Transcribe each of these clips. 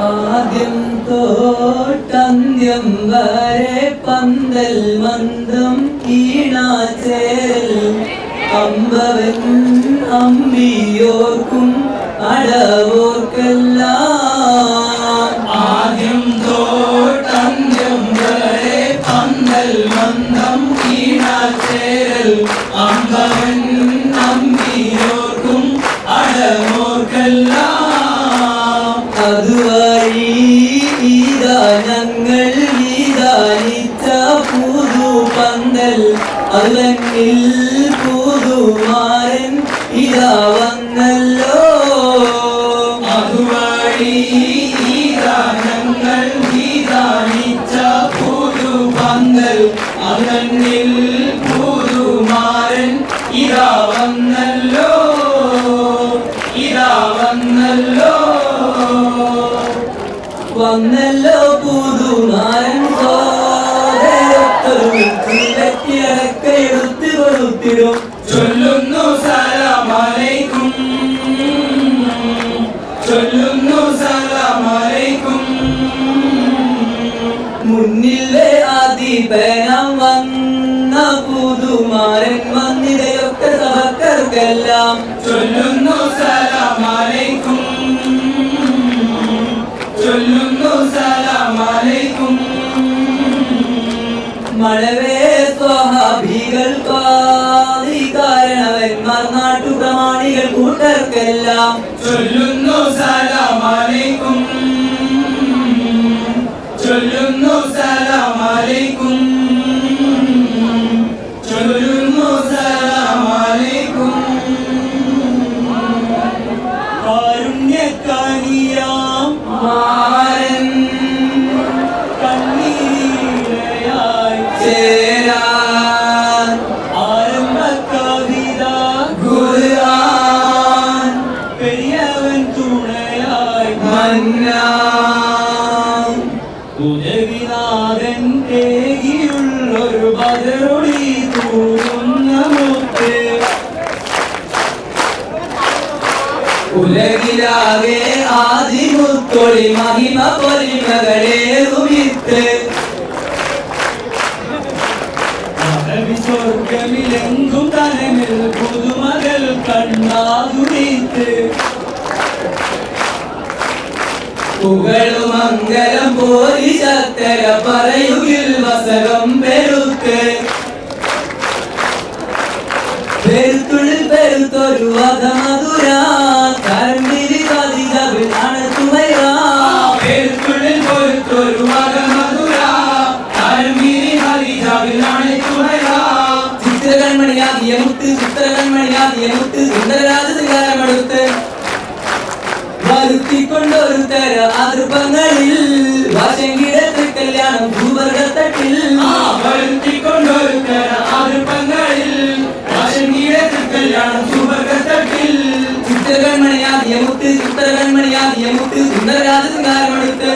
ആദ്യം തോട്ടന്ത്യം വരെ പന്തൽ മന്ദം ഈണാചേരൽ അമ്പവൻ അമ്പിയോർക്കും അടവോർക്കെല്ലാം ആദ്യം തോട്ടന്ത്യം വരെ പന്തൽ മന്ദം ഈണാചേരൽ അമ്പവൻ അമ്പിയോർക്കും അടവോർക്കെല്ലാം അതുവഴി ഇതാ ഞങ്ങൾ വിധാനിച്ച പുതു പന്തൽ അല്ലെങ്കിൽ പുതുമാരൻ ഇതാ വന്നല്ലോ. അതുവഴി ഇതാ ഞങ്ങൾ വിധാനിച്ച പുതു പന്തൽ അല്ലെങ്കിൽ പുതുമാരൻ ഇതാ വന്നല്ലോ, ഇതാ വന്നല്ലോ, വന്നല്ലോ പുതുമാരൻ സോദരൊത്തൊരുമിച്ചിടക്കിടക്കെടുത്ത് കൊടുത്തിടും. ചൊല്ലുന്നു സലാം അലൈക്കും, ചൊല്ലുന്നു സലാം അലൈക്കും. മുന്നിലെ ആദിപനം വന്ന പുതുമാരൻ വന്നിടയൊക്കെ സഹക്കർക്കെല്ലാം ചൊല്ലുന്നു സലാം അലൈക്കും, ചൊല്ലുന്നു സലാം അലൈക്കും. മഴവേ സ്വഹാഭികൾ പാതി കാരണവന്മാർ നാട്ടുപ്രമാണികൾ കൂട്ടർക്കെല്ലാം ചൊല്ലുന്നു സലാം അലൈക്കും, ചൊല്ലുന്നു സലാം അലൈക്കും, ചൊല്ലുന്നു സലാം അലൈക്കും. കാരുണ്യക്കനിയാം മാരൻ കണ്ണീരയായി ചേരാൻ ആരംഭ കവിത ഖുർആൻ പെരിയവൻ തുണയായി മന്നാൻ ഉദവിനാഥൻ തേകിയുള്ളൊരു ബദറൊളി തൂറുന്ന മുത്ത് ഉലകിലാകെ ആദിമുത്തൊളി മഹിമ പൊലിമകളേറുമിത്ത് സ്വർഗമിലെങ്കും തലമിൽ പുതുമകൾ കണ്ണാതുടിത്ത് പുകളുമംഗലം പോരി ശത്തര പറയുകിൽ വസകം പെരുത്ത് പെരുത്തുള്ളിൽ പെരുത്തൊരു വധമധുരാ കരണ്ടിരി കതികവിൽ അണത്തുമൈറാ പേരുക്കുള്ളിൽ പൊരുത്തൊരു മകമധുര താരമീരി ഹരിജാവിലാണ് തുണയാ ചിത്രകൺമണിയാകിയ മുത്ത് ചിത്രകൺമണിയാകിയ മുത്ത് സുന്ദരരാജ സിംഗാരമെടുത്ത് വരുത്തിക്കൊണ്ടൊരു തര അതിർപ്പങ്ങളിൽ വാശങ്കിടത്ത് കല്യാണം ഭൂവർഗത്തട്ടിൽ വരുത്തിക്കൊണ്ടൊരു തര അതിർപ്പങ്ങളിൽ കല്യാണം സുവർഗത്തട്ടിൽ ചിത്രകൺമണിയാകിയ മുത്ത് ചിത്രകൺമണിയാകിയ മുത്ത് സുന്ദരരാജ സിംഗാരമെടുത്ത്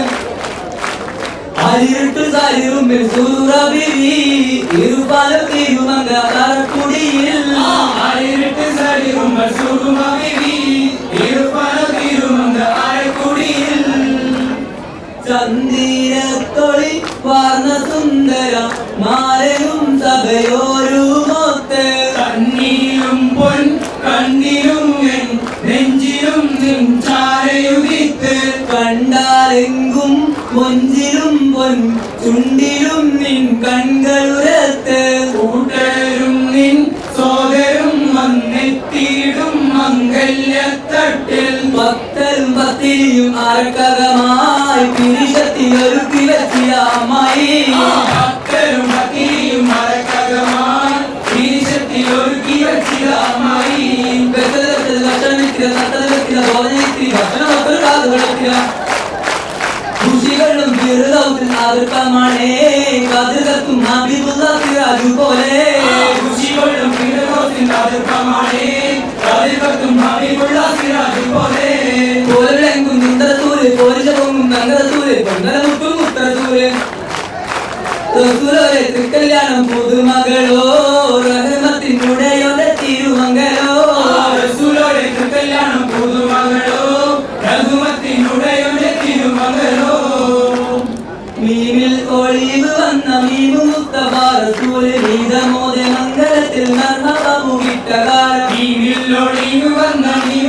അരിട്ടു സാരിറുമ്പിൽ സൂറുറബിരി ഇരുപാലം തിരുമങ്ക താരക്കുടിയിൽ ആയിരട്ട് സരിറുമ്പൽ സുറുമവിവി ഇരുപല തിരുമങ്ക ആരക്കുടിയിൽ ചന്ദിരത്തൊളി വാർന്ന സുന്ദര മാരനും സഭയോരുമൊത്ത് കണ്ണീരും പൊൻ കണ്ണിലും എൻ നെഞ്ചിലും നിൻ ചാരയുദിത്ത് കണ്ടാലെങ്കും മൊഞ്ചിലും പൊൻ ചുണ്ടിലും നിൻ കൺകളുരത്ത് കൂട്ടരും നിൻ സോദരും വന്നെത്തിയിടും മംഗല്യത്തട്ടിൽ ഭക്തരും ഭക്തിയും അർക്കകമായി പിരിശത്തിലൊരുക്കി വെച്ചിയ അമ്മായി ഭക്തരും ഭക്തിയും മരക്കകമായി തിരിശത്തിലൊരുക്കി വച്ചിത അമ്മായി ഖുഷികളും ബിരുദവും ആദർക്കമാണേ കതിർക്കും ഹബീബുള്ള സിറാജു പോലെ ഖുഷികളും ഫിറദൗസിൻ ആദർക്കമാണേ കതിർക്കും ഹബീബുള്ള സിറാജു പോലെ പോലെങ്കും നിന്തരസൂര് പോരിശവും നഗരസൂര് പൊന്നരമുട്ടും ഉത്തരസൂര് റസൂലോരെ തൃക്കല്യാണം പുതുമകളോ റഹ്മത്തിനുടയോടെ തിരുമംഗലോ റസൂലോരെ തൃക്കല്യാണം പുതുമകളോ റഹ്മത്തിനുടയോടെ തിരുമംഗലോ ഒളിവ് വന്ന മീമു മുസ്തഫ റസൂല് നീതമോദ മംഗളത്തിൽ മർഹബ മുകിട്ട കാലം ഒളിവ് വന്ന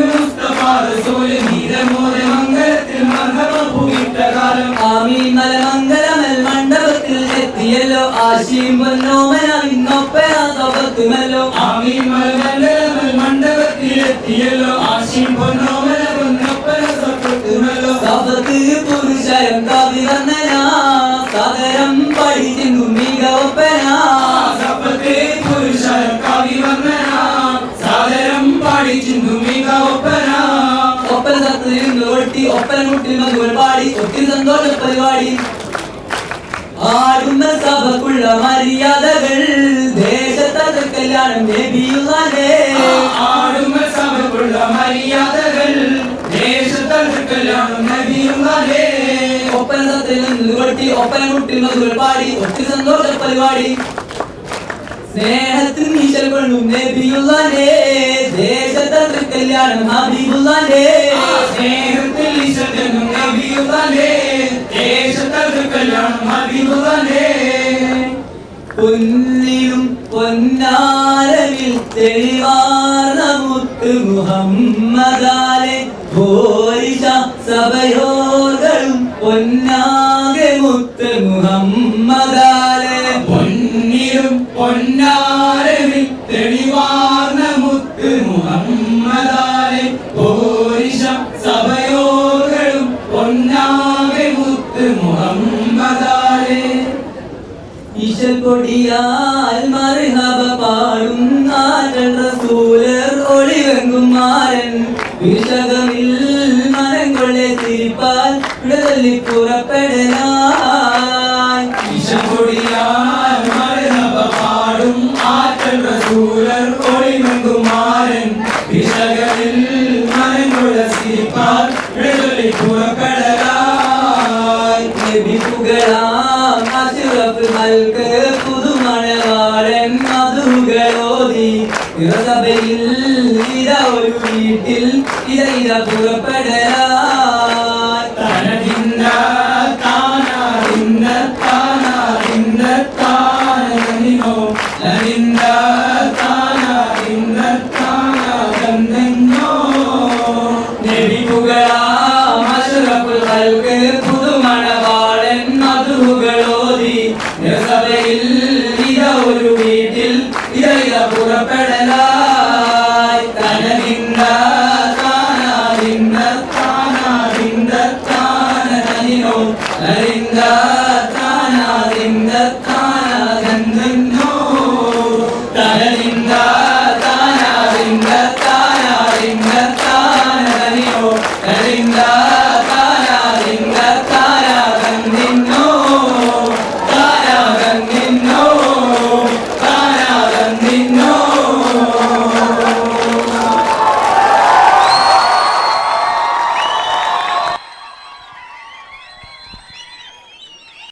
മുസ്തഫ റസൂല് നീതമോദ മംഗളത്തിൽ മർഹബ മുകിട്ട കാലം ആമീൻ മലമംഗലമൽ മണ്ഡപത്തിൽ എത്തിയല്ലോ ആശീം പൊന്നോമന ഇന്നൊപ്പന സബത്തുമല്ലോ ആമീൻ മലമംഗലമൽ മണ്ഡപത്തിൽ എത്തിയല്ലോ ആശീം പൊന്നോമന ഇന്നൊപ്പന സബത്തുമല്ലോ സബത്ത് പുരുഷരം കവി വന്ദനാ സാദരം പഠിച്ചിരുന്നു മികവപ്പന സബത്ത് പുരുഷരം കവി വന്ദനാ സാദരം പഠിച്ചിരുന്നു മികവപ്പന ഒപ്പന സത്തിരുന്ന് ഒട്ടി ഒപ്പന മുട്ടിൽ മധുകൾ പാടി ഒത്തിരി സന്തോഷ പരിപാടി ആടുന്ന സഭക്കുള്ള മര്യാദകൾ ദേശത്തെ കല്യാണം നബിയുള്ളാന്റെ ആടുന്ന സഭക്കുള്ള മര്യാദകൾ ദേശത്തെ കല്യാണം നബിയുള്ളാന്റെ ഒപ്പന സത്തിൽ നിന്ന് ഒട്ടി ഒപ്പന മുട്ടിൽ മധുകൾ പാടി ഒത്തിരി സന്തോഷ പരിപാടി സ്നേഹത്തിൽ നീശൽ കൊള്ളും നബിയുള്ളാന്റെ ദേശത്തെ കല്യാണം ഹബീബുള്ളാന്റെ സ്നേഹത്തിൽ ഈശ്വരനും നബിയുള്ളാന്റെ ദേശത്തെ കല്യാണം ഹബീബുള്ളാന്റെ പൊന്നിലും പൊന്നാരമിൽ തെളിവാർന്ന മുത്ത് മുഹമ്മദാലെ പോരിശ സഭയോകളും പൊന്നാകെ മുത്ത് മുഹമ്മദാലെ പൊന്നിലും പൊന്നാരമിൽ തെളിവാർന്ന മുത്ത് മുഹമ്മദാലെ പോരിശ സഭയോകളും പൊന്നാകെ മുത്ത് മുഹമ്മദാലെ ഈശൽ കൊടിയാൽ മർഹബ പാടും നാട്ടൻ റസൂലർ ഒളിവെങ്കും മാരൻ വിഷകമിൽ മനം കൊള്ളെ തിരിപ്പാൽ വിടതല്ലി പുറപ്പെടലായി ഈശക്കൊടിയാൽ മർഹബ പാടും ആറ്റൽ റസൂലർ ഒളിമെങ്കുമാരൻ വിഷകളിൽ മനങ്ങളുടെ സിരിപ്പാൽ വിടതല്ലി പുറപ്പെടലായി നബി പുകളാം അഷ്റഫ് മൽക്ക് പുതുമണവാളൻ മധുകളോതി സഭയിൽ ഇതാ ഒരു വീട്ടിൽ ഇത പുറപ്പെടലായി തനതിന്ദ താനാതിന്ദ താനാതിന്ദ താനോ ലനിന്ദ താനാതിന്ദ താനാതന്നോ നബി പുകളാം അഷ്റഫുൽ മൽക്ക് പുതുമണവാളൻ മധുകളോതി സഭയിൽ ഇതാ ഒരു വീട്ടിൽ ഇത പുറപ്പെടലായി തനതിന്ദ താനാതിന്ദ താനാതിന്ദ താനോ ലനിന്ദ